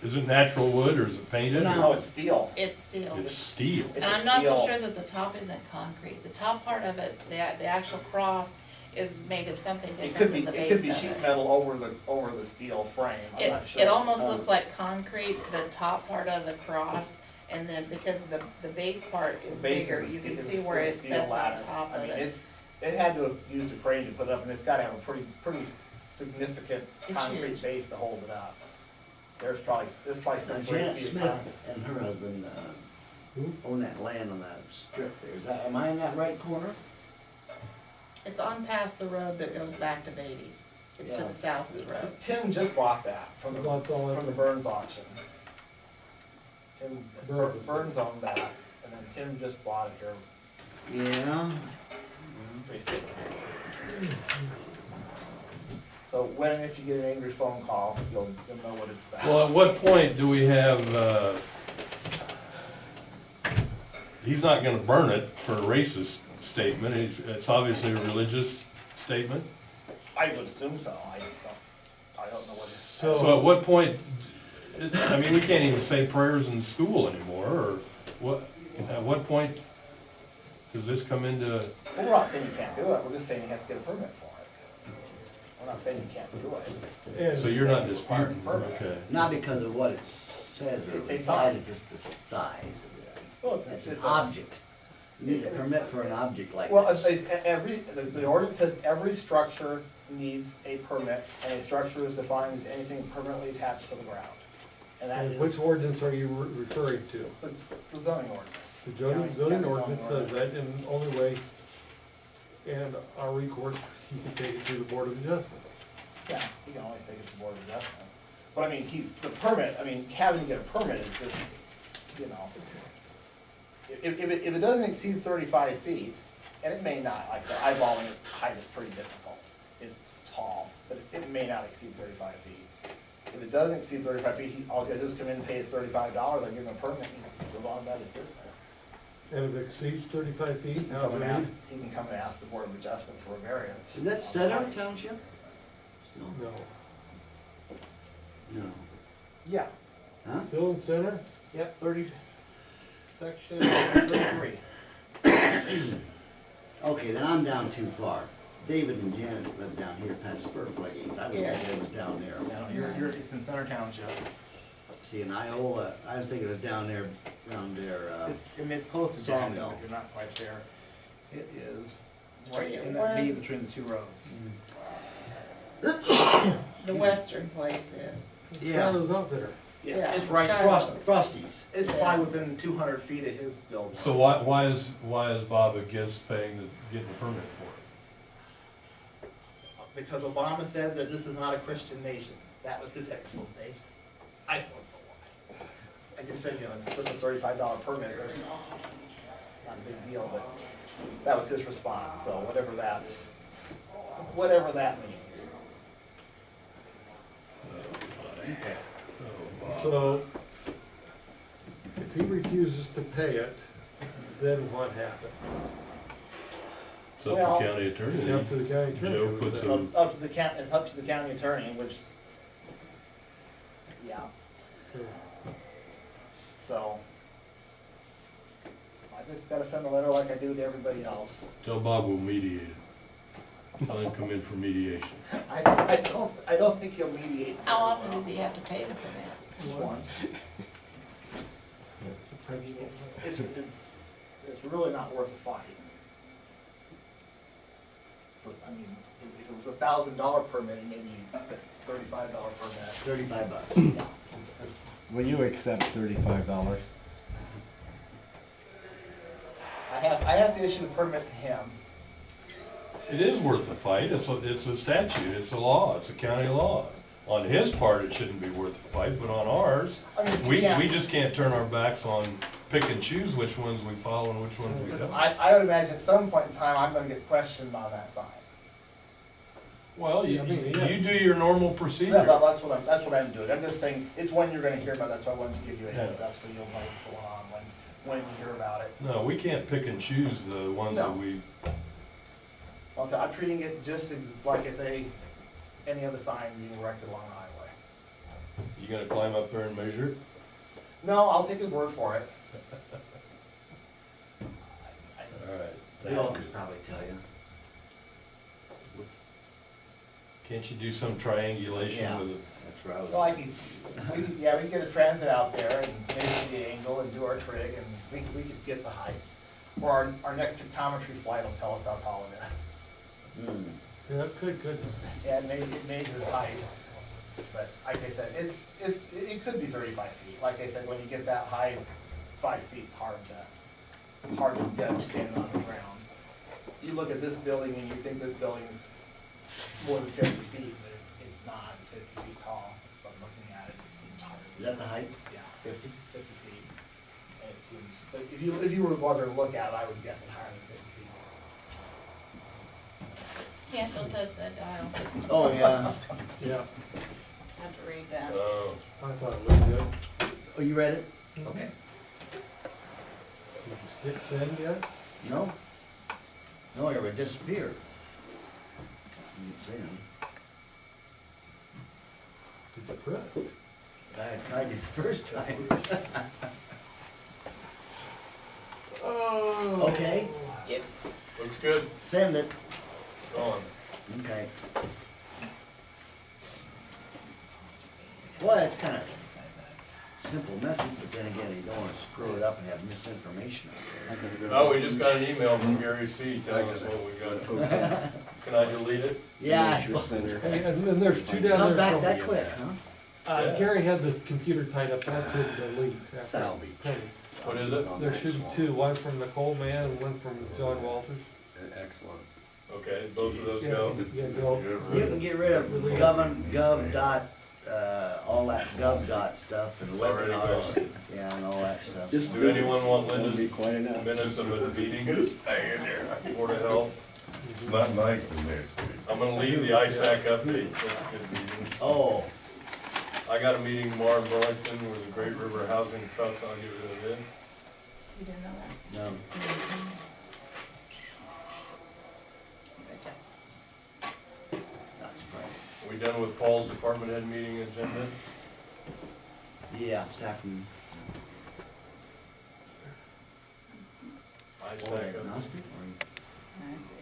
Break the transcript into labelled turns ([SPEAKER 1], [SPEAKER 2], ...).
[SPEAKER 1] Is it natural wood or is it painted?
[SPEAKER 2] No, it's steel.
[SPEAKER 3] It's steel.
[SPEAKER 1] It's steel.
[SPEAKER 2] It's
[SPEAKER 3] And
[SPEAKER 2] a
[SPEAKER 3] I'm not so
[SPEAKER 2] steel.
[SPEAKER 3] sure that the top isn't concrete. The top part of it, the actual cross, is made of something
[SPEAKER 2] It
[SPEAKER 3] different
[SPEAKER 2] could be,
[SPEAKER 3] than the
[SPEAKER 2] it
[SPEAKER 3] base
[SPEAKER 2] could be
[SPEAKER 3] of
[SPEAKER 2] sheet
[SPEAKER 3] it.
[SPEAKER 2] metal over the steel frame, I'm not sure.
[SPEAKER 3] It almost looks like concrete, the top part of the cross, and then because the base part is
[SPEAKER 2] The base
[SPEAKER 3] bigger,
[SPEAKER 2] is a
[SPEAKER 3] you can
[SPEAKER 2] steel-
[SPEAKER 3] see where it
[SPEAKER 2] steel
[SPEAKER 3] sets on
[SPEAKER 2] lattice.
[SPEAKER 3] top
[SPEAKER 2] I
[SPEAKER 3] of
[SPEAKER 2] mean,
[SPEAKER 3] it.
[SPEAKER 2] it had to have used a crane to put it up, and it's gotta have a pretty significant
[SPEAKER 3] It's
[SPEAKER 2] concrete
[SPEAKER 3] huge.
[SPEAKER 2] base to hold it up. There's probably
[SPEAKER 4] Now,
[SPEAKER 2] 6 or 8
[SPEAKER 4] Janet
[SPEAKER 2] feet of
[SPEAKER 4] Smith
[SPEAKER 2] concrete.
[SPEAKER 4] and her husband own that land on that strip there. Is that, am I in that right corner?
[SPEAKER 3] It's on past the road that goes back to Beatty's. It's to
[SPEAKER 2] Yeah.
[SPEAKER 3] the south of the road.
[SPEAKER 2] Tim just bought that from the Burns auction. Tim, Burns owned that, and then Tim just bought it here
[SPEAKER 4] Yeah.
[SPEAKER 2] recently. So when and if you get an angry phone call, you'll know what it's about.
[SPEAKER 1] Well, at what point do we have, he's not gonna burn it for a racist statement, it's obviously a religious statement.
[SPEAKER 2] I would assume so, I don't know what it's.
[SPEAKER 1] So at what point, I mean, we can't even say prayers in school anymore, or what, at what point does this come into,
[SPEAKER 2] Well, we're not saying you can't do it, we're just saying he has to get a permit for it. We're not saying you can't do it.
[SPEAKER 1] so you're not disputing,
[SPEAKER 2] Permit.
[SPEAKER 1] okay.
[SPEAKER 4] Not because of what it says or
[SPEAKER 2] It's a
[SPEAKER 4] implies,
[SPEAKER 2] sign.
[SPEAKER 4] it's just the size of it.
[SPEAKER 2] Well,
[SPEAKER 4] It's an object. You need a permit for an object like
[SPEAKER 2] Well,
[SPEAKER 4] this.
[SPEAKER 2] the ordinance says every structure needs a permit, and a structure is defined as anything permanently attached to the ground. And that
[SPEAKER 5] And
[SPEAKER 2] is
[SPEAKER 5] which ordinance are you referring to?
[SPEAKER 2] the zoning ordinance.
[SPEAKER 5] The zoning
[SPEAKER 2] County
[SPEAKER 5] ordinance
[SPEAKER 2] zoning
[SPEAKER 5] says
[SPEAKER 2] ordinance.
[SPEAKER 5] that, and the only way, and our recourse, you can take it to the Board of Adjustment.
[SPEAKER 2] Yeah, you can always take it to board of adjustment. But I mean, the permit, I mean, having to get a permit is just, you know, if it doesn't exceed 35 feet, and it may not, like the eyeballing it, height is pretty difficult. It's tall, but it may not exceed 35 feet. If it doesn't exceed 35 feet, all he does is come in and pay his $35, I give him a permit, and he goes on about his business.
[SPEAKER 5] And if it exceeds 35 feet,
[SPEAKER 2] He can
[SPEAKER 5] how
[SPEAKER 2] come and
[SPEAKER 5] many?
[SPEAKER 2] ask, he can come and ask the board of adjustment for a variance.
[SPEAKER 4] Is that Center Township?
[SPEAKER 5] No.
[SPEAKER 4] No.
[SPEAKER 2] Yeah,
[SPEAKER 4] Huh?
[SPEAKER 5] Still in center?
[SPEAKER 2] yep, section 33.
[SPEAKER 4] Okay, then I'm down too far. David and Janet live down here past Spur Floodgates. I was
[SPEAKER 3] Yeah.
[SPEAKER 4] thinking it was down there.
[SPEAKER 2] No, it's in Center Township.
[SPEAKER 4] See, and I was thinking it was down there, around there,
[SPEAKER 2] I mean, it's close to
[SPEAKER 4] Sawmill.
[SPEAKER 2] Jackson, but you're not quite there. It is right
[SPEAKER 3] Yeah,
[SPEAKER 2] in that
[SPEAKER 3] one-
[SPEAKER 2] V between the two roads.
[SPEAKER 3] The western place is.
[SPEAKER 4] yeah,
[SPEAKER 5] Shadow's up there.
[SPEAKER 3] Yeah.
[SPEAKER 2] It's right,
[SPEAKER 3] Shiloh.
[SPEAKER 4] Frosties.
[SPEAKER 2] it's probably within 200 feet of his building.
[SPEAKER 1] So why is Bob against getting the permit for it?
[SPEAKER 2] Because Obama said that this is not a Christian nation. That was his explanation. I don't know why. I just said, you know, it's just a $35 permit, there's not a big deal, but that was his response, so whatever that means.
[SPEAKER 4] Okay.
[SPEAKER 5] So, if he refuses to pay it, then what happens?
[SPEAKER 1] It's up
[SPEAKER 2] Well-
[SPEAKER 1] to county attorney.
[SPEAKER 5] It's up to the county attorney.
[SPEAKER 1] Joe puts
[SPEAKER 5] Is
[SPEAKER 1] a-
[SPEAKER 5] that-
[SPEAKER 2] It's up to the county attorney, which, yeah, so. I just gotta send a letter like I do to everybody else.
[SPEAKER 1] Tell Bob we'll mediate it. Tell him come in for mediation.
[SPEAKER 2] I don't think he'll mediate.
[SPEAKER 3] How often does he have to pay the permit?
[SPEAKER 2] Once.
[SPEAKER 5] It's a principle.
[SPEAKER 2] It's really not worth a fight. So, I mean, if it was $1,000 permit, maybe $35 permit.
[SPEAKER 4] $35.
[SPEAKER 2] Yeah, it's just-
[SPEAKER 6] Will you accept $35?
[SPEAKER 2] I have to issue the permit to him.
[SPEAKER 1] It is worth a fight, it's a statute, it's a law, it's a county law. On his part, it shouldn't be worth a fight, but on ours,
[SPEAKER 2] I mean,
[SPEAKER 1] we
[SPEAKER 2] yeah.
[SPEAKER 1] just can't turn our backs on pick and choose which ones we follow and which ones we
[SPEAKER 2] Because
[SPEAKER 1] don't.
[SPEAKER 2] I would imagine at some point in time, I'm gonna get questioned on that sign.
[SPEAKER 1] Well, you
[SPEAKER 5] I mean, yeah.
[SPEAKER 1] do your normal
[SPEAKER 2] Yeah,
[SPEAKER 1] procedure.
[SPEAKER 2] that's what I'm doing. I'm just saying, it's one you're gonna hear about, that's why I wanted to give you a heads up, so you'll know what's going on when you hear about it.
[SPEAKER 1] No, we can't pick and choose the ones
[SPEAKER 2] No.
[SPEAKER 1] that we,
[SPEAKER 2] Also, I'm treating it just like if any other sign being erected along the highway.
[SPEAKER 1] you gonna climb up there and measure it?
[SPEAKER 2] No, I'll take his word for it.
[SPEAKER 1] All right.
[SPEAKER 4] Bill could probably tell you.
[SPEAKER 1] Can't you do some triangulation
[SPEAKER 4] Yeah,
[SPEAKER 1] with it?
[SPEAKER 4] that's where I was.
[SPEAKER 2] Well, yeah, we could get a transit out there and measure the angle and do our trig, and we could get the height. Or our next spectrometry flight will tell us how tall it is.
[SPEAKER 4] Hmm.
[SPEAKER 5] Yeah, couldn't it?
[SPEAKER 2] Yeah, it measures height, but like I said, it could be 35 feet. Like I said, when you get that high, 5 feet's hard to judge standing on the ground. You look at this building and you think this building's more than 50 feet, but it's not, it's 50 feet tall. But looking at it, it seems hard.
[SPEAKER 4] Is that the height?
[SPEAKER 2] Yeah,
[SPEAKER 4] 50?
[SPEAKER 2] 50 feet. And it seems, but if you were to bother to look at it, I would guess it's higher than 50 feet.
[SPEAKER 3] Can't don't touch that dial.
[SPEAKER 4] Oh, yeah.
[SPEAKER 5] Yeah,
[SPEAKER 3] Have to read that.
[SPEAKER 1] Oh,
[SPEAKER 5] I thought it looked good.
[SPEAKER 4] Oh, you read it?
[SPEAKER 5] Mhm.
[SPEAKER 4] Okay.
[SPEAKER 5] Did you hit send yet?
[SPEAKER 4] No? No, it ever disappeared. You can see him.
[SPEAKER 5] Did you print?
[SPEAKER 4] I tried it the first time.
[SPEAKER 5] Oh.
[SPEAKER 4] Okay,
[SPEAKER 3] Yep.
[SPEAKER 1] looks good.
[SPEAKER 4] send it.
[SPEAKER 1] On.
[SPEAKER 4] Okay. Well, it's kind of simple message, but then again, you don't want to screw it up and have misinformation out there.
[SPEAKER 1] Oh, we just got an email from Gary C. telling us what we got. Can I delete it?
[SPEAKER 4] Yeah.
[SPEAKER 5] Hey, and then there's two down
[SPEAKER 4] Come
[SPEAKER 5] there.
[SPEAKER 4] back that quick, huh?
[SPEAKER 5] Gary had the computer tied up, so I couldn't delete after
[SPEAKER 4] Salvage.
[SPEAKER 5] Penny.
[SPEAKER 1] What is it?
[SPEAKER 5] There should be two, one from Nicole Mann and one from John Walters.
[SPEAKER 7] Excellent.
[SPEAKER 1] Okay, both of those
[SPEAKER 5] Yeah,
[SPEAKER 1] go.
[SPEAKER 5] yeah, go.
[SPEAKER 4] You can get rid of gov dot, all that gov dot stuff and
[SPEAKER 1] Already
[SPEAKER 4] webinars,
[SPEAKER 1] gone.
[SPEAKER 4] yeah, and all that stuff.
[SPEAKER 1] Do anyone want
[SPEAKER 6] That'll be
[SPEAKER 1] Linda's
[SPEAKER 6] quite enough.
[SPEAKER 1] minutes of a meeting?
[SPEAKER 7] Stay in there.
[SPEAKER 1] Board of Health?
[SPEAKER 7] It's not nice in there, Steve.
[SPEAKER 1] I'm gonna leave the ISAC update. That's a good meeting.
[SPEAKER 4] Oh,
[SPEAKER 1] I got a meeting tomorrow in Burlington with the Great River Housing Trust. I'll give it a bid.
[SPEAKER 3] You didn't know that?
[SPEAKER 4] no,
[SPEAKER 3] Gotcha.
[SPEAKER 4] not surprised.
[SPEAKER 1] We done with Paul's department head meeting agenda?
[SPEAKER 4] Yeah, this afternoon.
[SPEAKER 1] ISAC update.
[SPEAKER 4] Diagnostic or-
[SPEAKER 3] That's